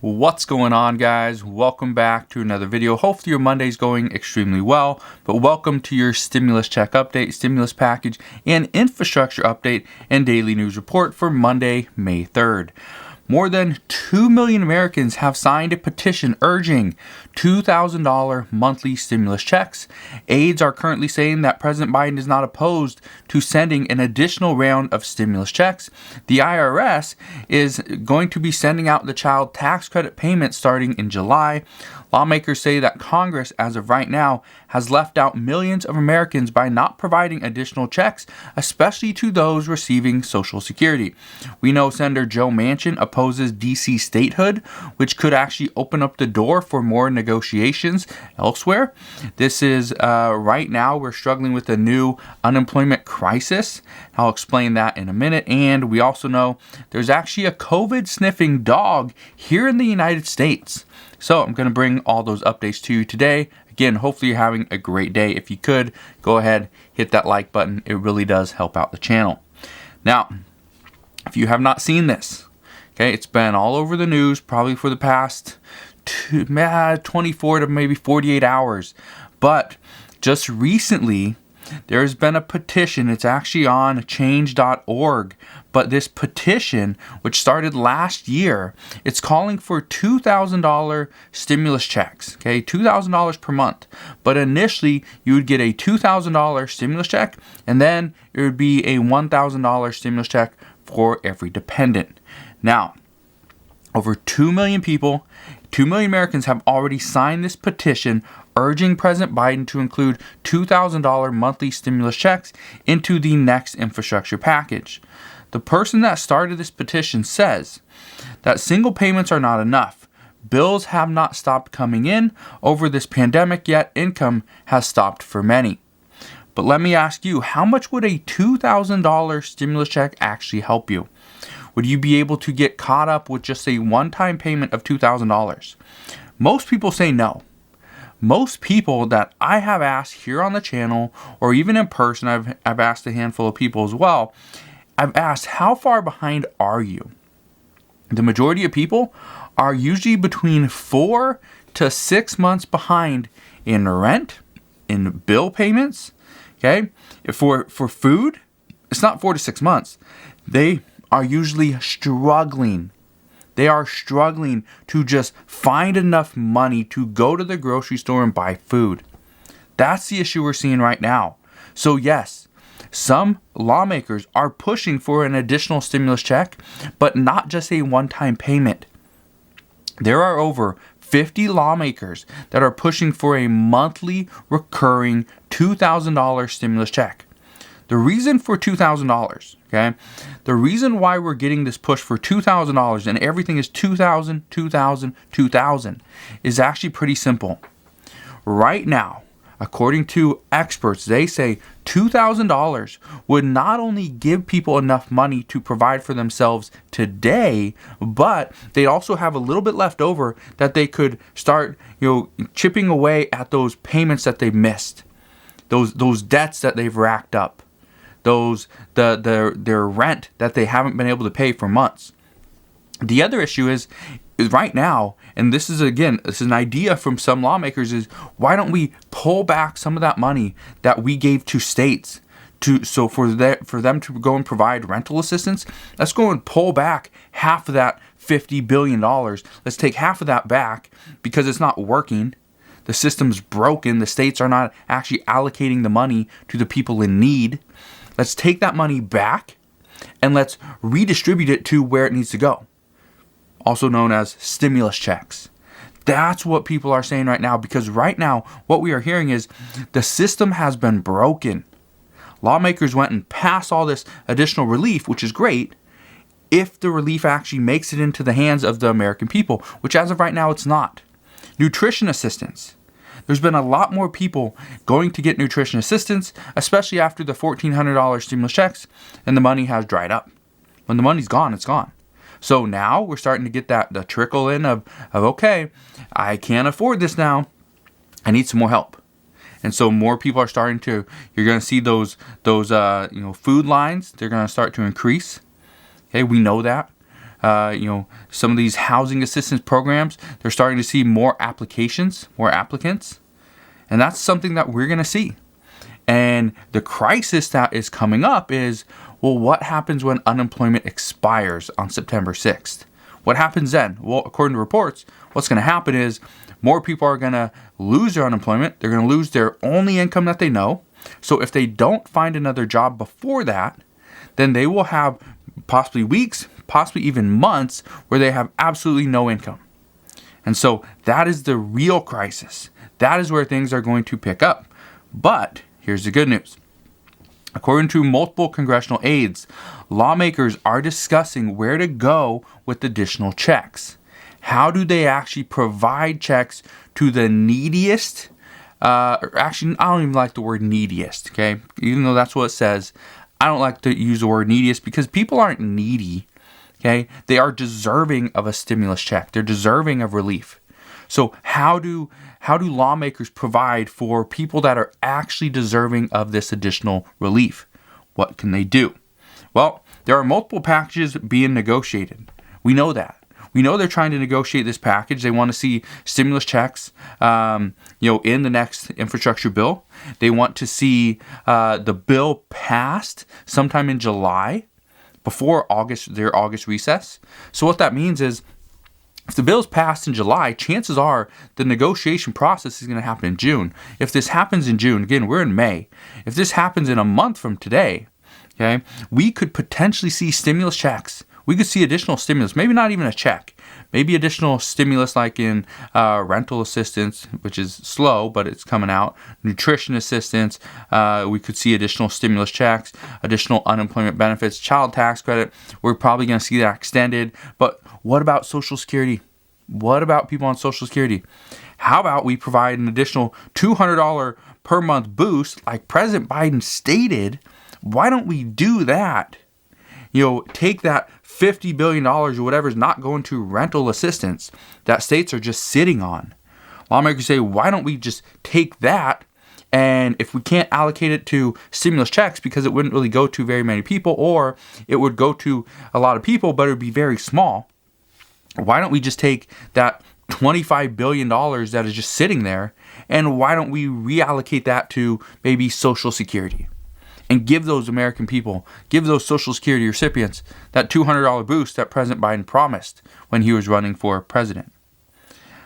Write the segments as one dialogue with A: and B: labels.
A: What's going on, guys? Welcome back to another video. Hopefully your Monday's going extremely well, but welcome to your stimulus check update, stimulus package, and infrastructure update and daily news report for Monday, May 3rd. More than 2 million Americans have signed a petition urging $2,000 monthly stimulus checks. Aides are currently saying that President Biden is not opposed to sending an additional round of stimulus checks. The IRS is going to be sending out the child tax credit payments starting in July. Lawmakers say that Congress, as of right now, has left out millions of Americans by not providing additional checks, especially to those receiving Social Security. We know Senator Joe Manchin opposes D.C. statehood, which could actually open up the door for more negotiations elsewhere. This is right now we're struggling with a new unemployment crisis. I'll explain that in a minute. And we also know there's actually a COVID sniffing dog here in the United States. So I'm going to bring all those updates to you today. Again, hopefully you're having a great day. If you could, go ahead, hit that like button. It really does help out the channel. Now, if you have not seen this, okay, it's been all over the news probably for the past 24 to maybe 48 hours. But just recently, there's been a petition. It's actually on change.org. But this petition, which started last year, it's calling for $2,000 stimulus checks. Okay, $2,000 per month. But initially, you would get a $2,000 stimulus check, and then it would be a $1,000 stimulus check for every dependent. Now, over 2 million people, 2 million Americans have already signed this petition urging President Biden to include $2,000 monthly stimulus checks into the next infrastructure package. The person that started this petition says that single payments are not enough. Bills have not stopped coming in over this pandemic, yet income has stopped for many. But let me ask you, how much would a $2,000 stimulus check actually help you? Would you be able to get caught up with just a one-time payment of $2,000? Most people say no. Most people that I have asked here on the channel, or even in person, I've asked a handful of people as well, I've asked, how far behind are you? The majority of people are usually between 4 to 6 months behind in rent, in bill payments, okay? For food, it's not 4 to 6 months. They are usually struggling. They are struggling to just find enough money to go to the grocery store and buy food. That's the issue we're seeing right now. So yes, some lawmakers are pushing for an additional stimulus check, but not just a one-time payment. There are over 50 lawmakers that are pushing for a monthly recurring $2,000 stimulus check. The reason for $2,000, okay? The reason why we're getting this push for $2,000 and everything is $2,000, $2,000, $2,000 is actually pretty simple. Right now, according to experts, they say $2,000 would not only give people enough money to provide for themselves today, but they also have a little bit left over that they could start, chipping away at those payments that they missed, those debts that they've racked up, their rent that they haven't been able to pay for months. The other issue is right now, and this is an idea from some lawmakers, is why don't we pull back some of that money that we gave to states for them to go and provide rental assistance? Let's go and pull back half of that $50 billion. Let's take half of that back because it's not working. The system's broken. The states are not actually allocating the money to the people in need. Let's take that money back and let's redistribute it to where it needs to go. Also known as stimulus checks. That's what people are saying right now, because right now what we are hearing is the system has been broken. Lawmakers went and passed all this additional relief, which is great, if the relief actually makes it into the hands of the American people, which as of right now it's not. Nutrition assistance. There's been a lot more people going to get nutrition assistance, especially after the $1,400 stimulus checks, and the money has dried up. When the money's gone, it's gone. So now we're starting to get the trickle in of okay, I can't afford this now. I need some more help. And so more people are starting to, you're going to see those food lines, they're going to start to increase. Okay, we know that. some of these housing assistance programs, they're starting to see more applications, more applicants. And that's something that we're going to see. And the crisis that is coming up is, well, what happens when unemployment expires on September 6th? What happens then? Well, according to reports, what's going to happen is more people are going to lose their unemployment. They're going to lose their only income that they know. So if they don't find another job before that, then they will have possibly weeks, possibly even months where they have absolutely no income. And so that is the real crisis. That is where things are going to pick up. But here's the good news. According to multiple congressional aides, lawmakers are discussing where to go with additional checks. How do they actually provide checks to the neediest? Actually, I don't even like the word neediest, okay? Even though that's what it says, I don't like to use the word neediest because people aren't needy, okay? They are deserving of a stimulus check. They're deserving of relief. So how do lawmakers provide for people that are actually deserving of this additional relief? What can they do? Well, there are multiple packages being negotiated. We know that. We know they're trying to negotiate this package. They want to see stimulus checks, in the next infrastructure bill. They want to see the bill passed sometime in July, before their August recess. So what that means is, if the bill's passed in July, chances are the negotiation process is going to happen in June. If this happens in June, again, we're in May. If this happens in a month from today, okay, we could potentially see stimulus checks. We could see additional stimulus, maybe not even a check, maybe additional stimulus like in rental assistance, which is slow, but it's coming out, nutrition assistance. We could see additional stimulus checks, additional unemployment benefits, child tax credit. We're probably going to see that extended. But what about Social Security? What about people on Social Security? How about we provide an additional $200 per month boost like President Biden stated? Why don't we do that? Take that $50 billion or whatever is not going to rental assistance that states are just sitting on. Lawmakers say, why don't we just take that, and if we can't allocate it to stimulus checks because it wouldn't really go to very many people, or it would go to a lot of people, but it would be very small, why don't we just take that $25 billion that is just sitting there, and why don't we reallocate that to maybe Social Security? And give those American people, give those Social Security recipients that $200 boost that President Biden promised when he was running for president.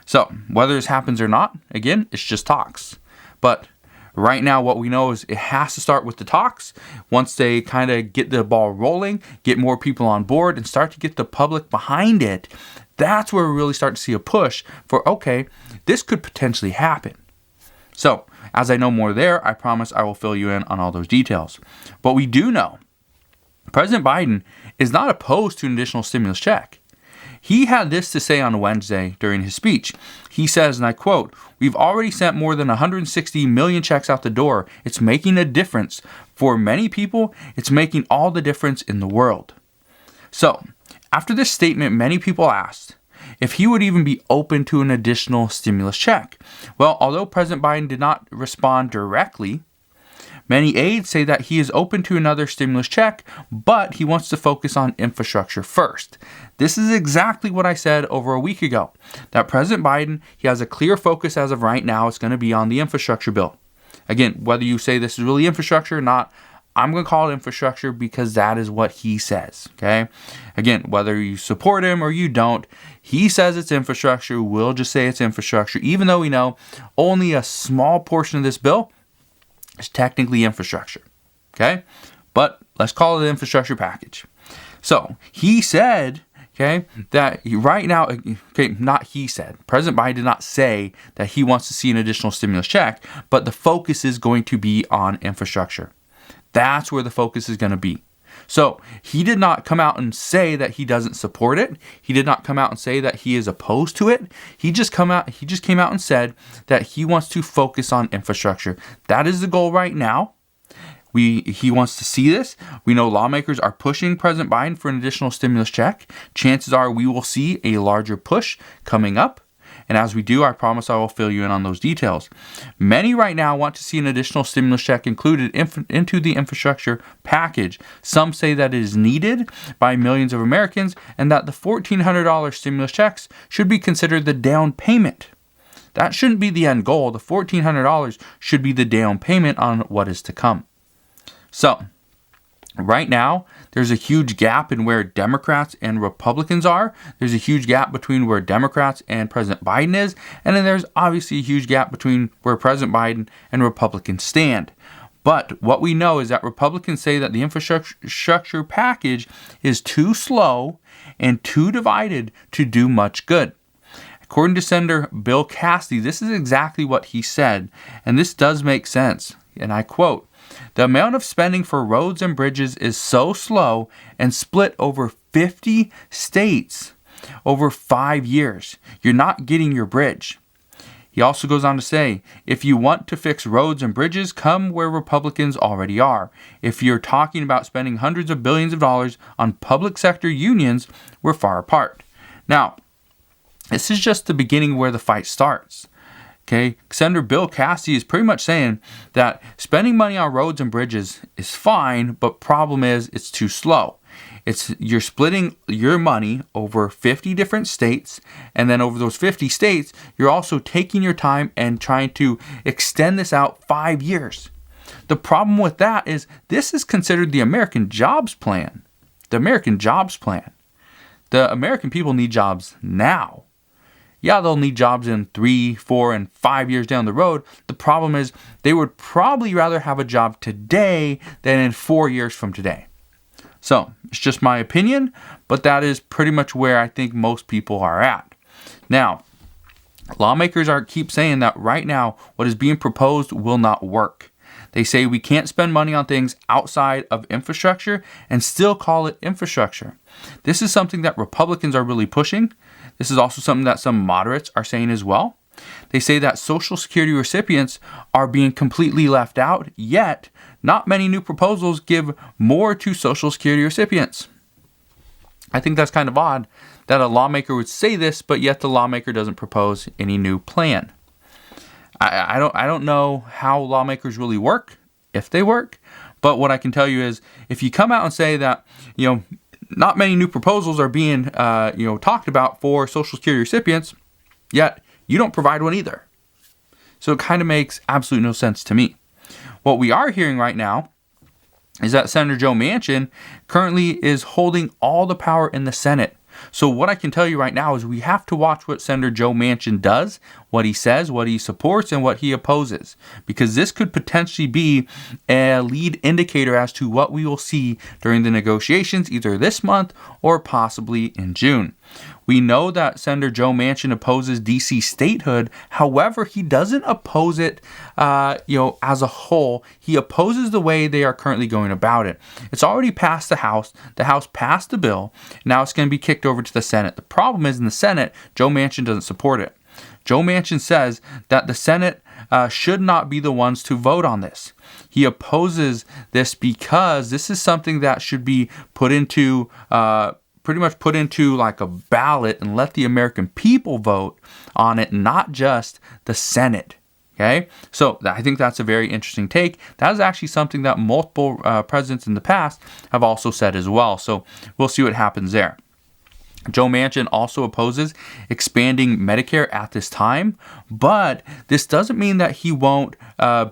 A: So, whether this happens or not, again, it's just talks. But right now, what we know is it has to start with the talks. Once they kind of get the ball rolling, get more people on board, and start to get the public behind it, that's where we really start to see a push for, okay, this could potentially happen. So, as I know more there, I promise I will fill you in on all those details. But we do know President Biden is not opposed to an additional stimulus check. He had this to say on Wednesday during his speech. He says, and I quote, "We've already sent more than 160 million checks out the door. It's making a difference. For many people, it's making all the difference in the world." So, after this statement, many people asked if he would even be open to an additional stimulus check. Well, although President Biden did not respond directly, many aides say that he is open to another stimulus check, but he wants to focus on infrastructure first. This is exactly what I said over a week ago, that President Biden, he has a clear focus as of right now. It's going to be on the infrastructure bill. Again, whether you say this is really infrastructure or not, I'm going to call it infrastructure because that is what he says, okay? Again, whether you support him or you don't, he says it's infrastructure. We'll just say it's infrastructure, even though we know only a small portion of this bill is technically infrastructure, okay? But let's call it an infrastructure package. So he said, okay, that right now, okay, not he said, President Biden did not say that he wants to see an additional stimulus check, but the focus is going to be on infrastructure. That's where the focus is going to be. So he did not come out and say that he doesn't support it. He did not come out and say that he is opposed to it. He just came out and said that he wants to focus on infrastructure. That is the goal right now. He wants to see this. We know lawmakers are pushing President Biden for an additional stimulus check. Chances are we will see a larger push coming up. And as we do, I promise I will fill you in on those details. Many right now want to see an additional stimulus check included into the infrastructure package. Some say that it is needed by millions of Americans and that the $1,400 stimulus checks should be considered the down payment. That shouldn't be the end goal. The $1,400 should be the down payment on what is to come. So, right now, there's a huge gap in where Democrats and Republicans are. There's a huge gap between where Democrats and President Biden is. And then there's obviously a huge gap between where President Biden and Republicans stand. But what we know is that Republicans say that the infrastructure package is too slow and too divided to do much good. According to Senator Bill Cassidy, this is exactly what he said, and this does make sense. And I quote, "The amount of spending for roads and bridges is so slow and split over 50 states over 5 years. You're not getting your bridge." He also goes on to say, "If you want to fix roads and bridges, come where Republicans already are. If you're talking about spending hundreds of billions of dollars on public sector unions, we're far apart." Now, this is just the beginning where the fight starts. Okay, Senator Bill Cassidy is pretty much saying that spending money on roads and bridges is fine, but problem is it's too slow. You're splitting your money over 50 different states, and then over those 50 states, you're also taking your time and trying to extend this out 5 years. The problem with that is this is considered the American Jobs Plan. The American Jobs Plan. The American people need jobs now. Yeah, they'll need jobs in 3, 4, and 5 years down the road. The problem is they would probably rather have a job today than in 4 years from today. So, it's just my opinion, but that is pretty much where I think most people are at. Now, lawmakers keep saying that right now what is being proposed will not work. They say we can't spend money on things outside of infrastructure and still call it infrastructure. This is something that Republicans are really pushing. This is also something that some moderates are saying as well. They say that Social Security recipients are being completely left out, yet not many new proposals give more to Social Security recipients. I think that's kind of odd that a lawmaker would say this, but yet the lawmaker doesn't propose any new plan. I don't know how lawmakers really work, if they work, but what I can tell you is if you come out and say that, not many new proposals are being talked about for Social Security recipients, yet you don't provide one either. So it kind of makes absolutely no sense to me. What we are hearing right now is that Senator Joe Manchin currently is holding all the power in the Senate. So what I can tell you right now is we have to watch what Senator Joe Manchin does, what he says, what he supports, and what he opposes. Because this could potentially be a lead indicator as to what we will see during the negotiations either this month or possibly in June. We know that Senator Joe Manchin opposes D.C. statehood. However, he doesn't oppose it, as a whole. He opposes the way they are currently going about it. It's already passed the House. The House passed the bill. Now it's going to be kicked over to the Senate. The problem is in the Senate, Joe Manchin doesn't support it. Joe Manchin says that the Senate should not be the ones to vote on this. He opposes this because this is something that should be put into like a ballot and let the American people vote on it, not just the Senate. Okay, so I think that's a very interesting take. That is actually something that multiple presidents in the past have also said as well. So we'll see what happens there. Joe Manchin also opposes expanding Medicare at this time, but this doesn't mean that he won't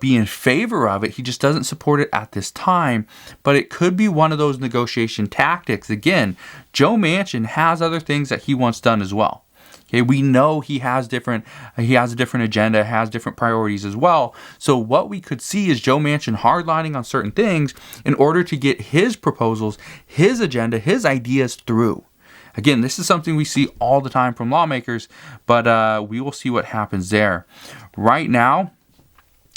A: be in favor of it. He just doesn't support it at this time, but it could be one of those negotiation tactics. Again, Joe Manchin has other things that he wants done as well. Okay, we know he has a different agenda, has different priorities as well. So what we could see is Joe Manchin hardlining on certain things in order to get his proposals, his agenda, his ideas through. Again, this is something we see all the time from lawmakers, but we will see what happens there. Right now,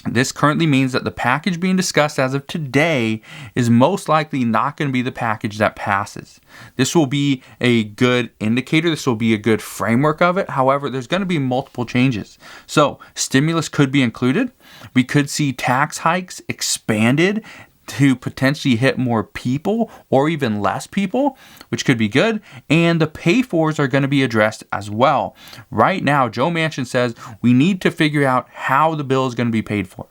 A: this currently means that the package being discussed as of today is most likely not going to be the package that passes. This will be a good indicator. This will be a good framework of it. However, there's going to be multiple changes. So, stimulus could be included. We could see tax hikes expanded to potentially hit more people or even less people, which could be good. And the pay-fors are going to be addressed as well. Right now, Joe Manchin says we need to figure out how the bill is going to be paid for.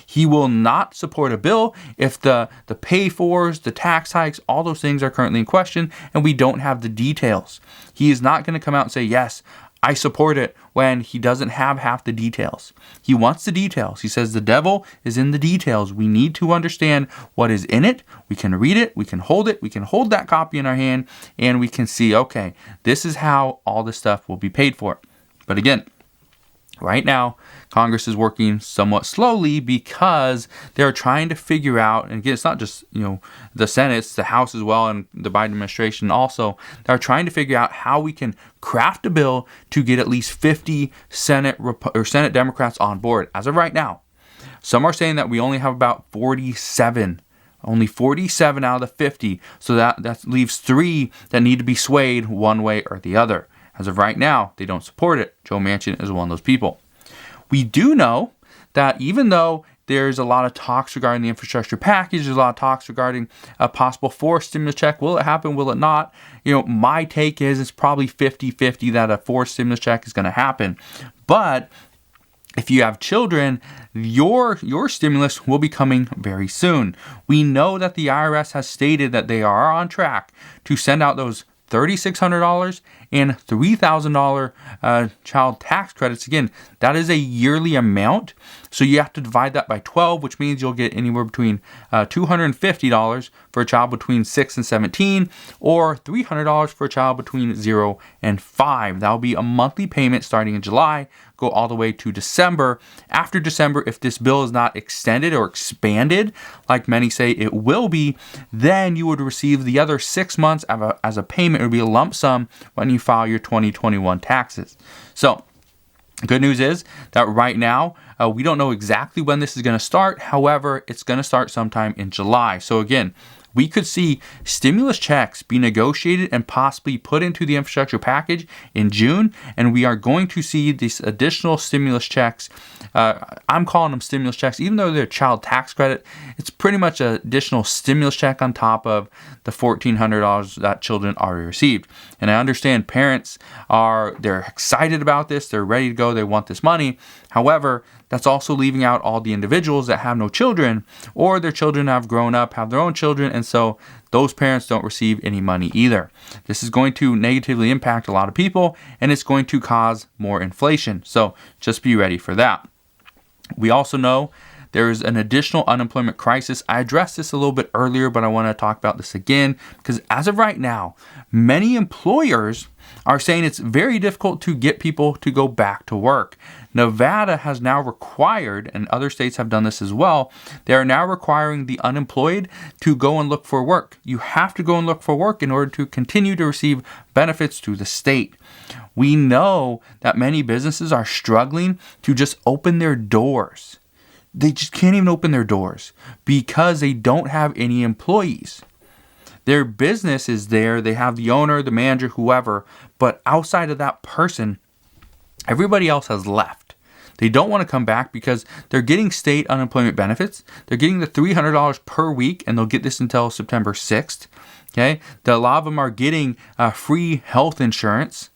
A: He will not support a bill if the pay-fors, the tax hikes, all those things are currently in question and we don't have the details. He is not going to come out and say, yes, I support it, when he doesn't have half the details. He wants the details. He says the devil is in the details. We need to understand what is in it. We can read it. We can hold it. We can hold that copy in our hand and we can see, okay, this is how all this stuff will be paid for. But again, right now, Congress is working somewhat slowly because they're trying to figure out, and again, it's not just, the Senate, it's the House as well, and the Biden administration also. They're trying to figure out how we can craft a bill to get at least 50 Senate Democrats on board. As of right now, some are saying that we only have about 47. Only 47 out of the 50. So that leaves 3 that need to be swayed one way or the other. As of right now, they don't support it. Joe Manchin is one of those people. We do know that even though there's a lot of talks regarding the infrastructure package, there's a lot of talks regarding a possible forced stimulus check. Will it happen? Will it not? My take is it's probably 50-50 that a forced stimulus check is going to happen. But if you have children, your stimulus will be coming very soon. We know that the IRS has stated that they are on track to send out those $3,600 and $3,000 child tax credits. Again, that is a yearly amount. So you have to divide that by 12, which means you'll get anywhere between $250 for a child between 6 and 17, or $300 for a child between 0 and 5. That will be a monthly payment starting in July, go all the way to December. After December, if this bill is not extended or expanded, like many say it will be, then you would receive the other 6 months as a payment. It would be a lump sum when you file your 2021 taxes. So, good news is that right now, we don't know exactly when this is going to start. However, it's going to start sometime in July. So again, we could see stimulus checks be negotiated and possibly put into the infrastructure package in June. And we are going to see these additional stimulus checks. I'm calling them stimulus checks, even though they're child tax credit. It's pretty much an additional stimulus check on top of the $1,400 that children already received. And I understand parents they're excited about this. They're ready to go. They want this money. However, that's also leaving out all the individuals that have no children, or their children have grown up, have their own children, and so those parents don't receive any money either. This is going to negatively impact a lot of people, and it's going to cause more inflation. So just be ready for that. We also know there is an additional unemployment crisis. I addressed this a little bit earlier, but I want to talk about this again because as of right now, many employers are saying it's very difficult to get people to go back to work. Nevada has now required, and other states have done this as well, they are now requiring the unemployed to go and look for work. You have to go and look for work in order to continue to receive benefits through the state. We know that many businesses are struggling to just open their doors. They just can't even open their doors because they don't have any employees. Their business is there. They have the owner, the manager, whoever. But outside of that person, everybody else has left. They don't want to come back because they're getting state unemployment benefits. They're getting the $300 per week, and they'll get this until September 6th. Okay, a lot of them are getting free health insurance.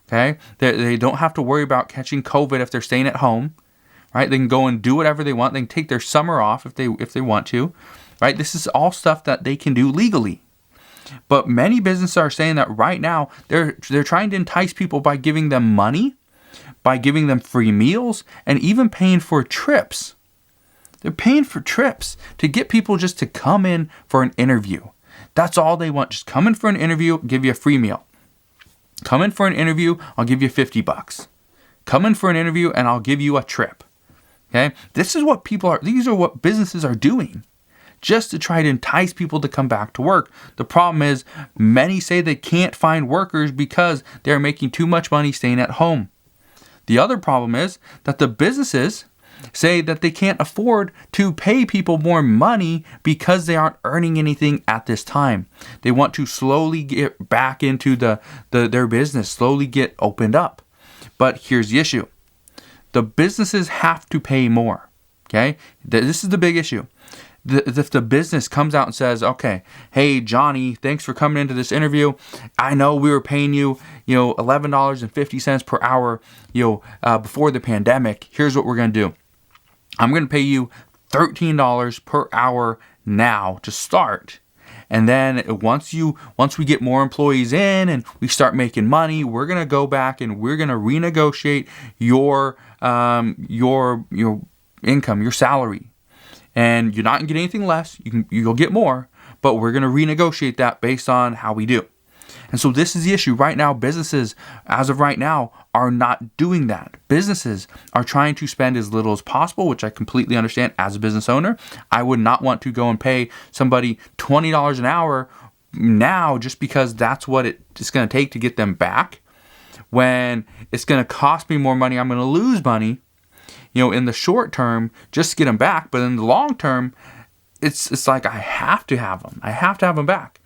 A: Okay, they don't have to worry about catching COVID if they're staying at home. Right, they can go and do whatever they want. They can take their summer off if they want to. Right, this is all stuff that they can do legally. But many businesses are saying that right now they're trying to entice people by giving them money, by giving them free meals, and even paying for trips. They're paying for trips to get people just to come in for an interview. That's all they want. Just come in for an interview, give you a free meal. Come in for an interview, I'll give you $50. Come in for an interview and I'll give you a trip. Okay? These are what businesses are doing just to try to entice people to come back to work. The problem is many say they can't find workers because they're making too much money staying at home. The other problem is that the businesses say that they can't afford to pay people more money because they aren't earning anything at this time. They want to slowly get back into their business, slowly get opened up. But here's the issue. The businesses have to pay more. Okay? This is the big issue. if the business comes out and says, okay, hey, Johnny, thanks for coming into this interview. I know we were paying you, $11.50 per hour, before the pandemic. Here's what we're going to do. I'm going to pay you $13 per hour now to start. And then once we get more employees in and we start making money, we're going to go back and we're going to renegotiate your income, your salary. And you're not going to get anything less. You'll get more, but we're going to renegotiate that based on how we do. And so this is the issue right now. Businesses, as of right now, are not doing that. Businesses are trying to spend as little as possible, which I completely understand as a business owner. I would not want to go and pay somebody $20 an hour now just because that's what it's going to take to get them back. When it's going to cost me more money, I'm going to lose money, in the short term just to get them back. But in the long term, it's like I have to have them. I have to have them back.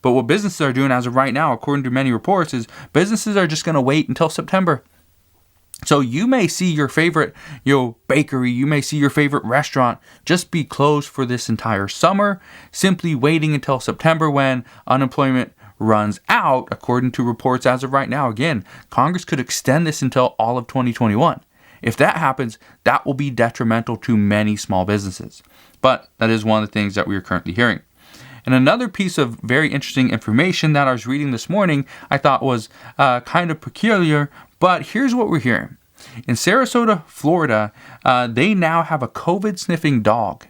A: But what businesses are doing as of right now, according to many reports, is businesses are just going to wait until September. So you may see your favorite, bakery, you may see your favorite restaurant just be closed for this entire summer, simply waiting until September when unemployment runs out, according to reports as of right now. Again, Congress could extend this until all of 2021. If that happens, that will be detrimental to many small businesses. But that is one of the things that we are currently hearing. And another piece of very interesting information that I was reading this morning I thought was kind of peculiar, but here's what we're hearing. In Sarasota, Florida, they now have a COVID sniffing dog.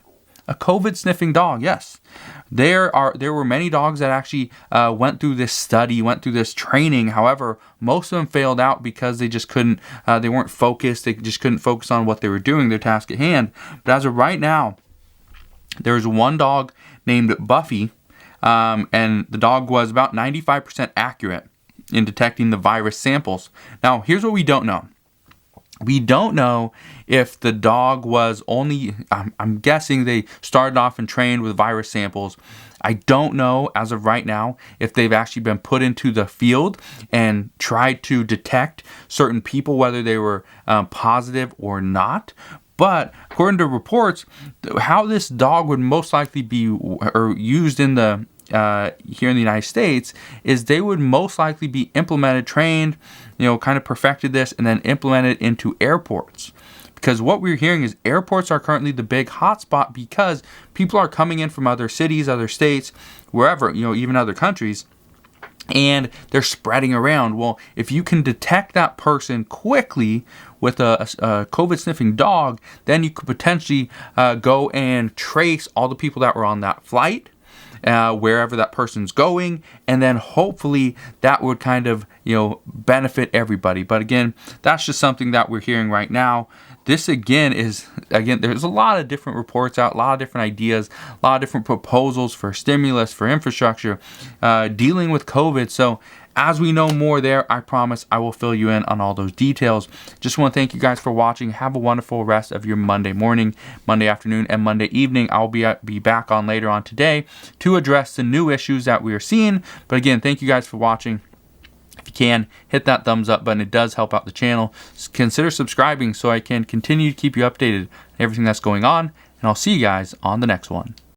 A: A COVID sniffing dog, yes. There were many dogs that actually went through this study, went through this training. However, most of them failed out because they just couldn't, they weren't focused. They just couldn't focus on what they were doing, their task at hand. But as of right now, there's one dog named Buffy, and the dog was about 95% accurate in detecting the virus samples. Now, here's what we don't know. We don't know if the dog was only, I'm guessing they started off and trained with virus samples. I don't know as of right now if they've actually been put into the field and tried to detect certain people, whether they were positive or not. But according to reports, how this dog would most likely be used in the here in the United States is they would most likely be implemented, trained, kind of perfected this, and then implemented into airports. Because what we're hearing is airports are currently the big hotspot because people are coming in from other cities, other states, wherever, even other countries. And they're spreading around. Well, if you can detect that person quickly with a COVID sniffing dog, then you could potentially go and trace all the people that were on that flight, wherever that person's going, and then hopefully that would kind of benefit everybody. But again, that's just something that we're hearing right now. This there's a lot of different reports out, a lot of different ideas, a lot of different proposals for stimulus, for infrastructure, dealing with COVID. So as we know more there, I promise I will fill you in on all those details. Just want to thank you guys for watching. Have a wonderful rest of your Monday morning, Monday afternoon, and Monday evening. I'll be back on later on today to address the new issues that we are seeing. But again, thank you guys for watching. If you can, hit that thumbs up button. It does help out the channel. Consider subscribing so I can continue to keep you updated on everything that's going on. And I'll see you guys on the next one.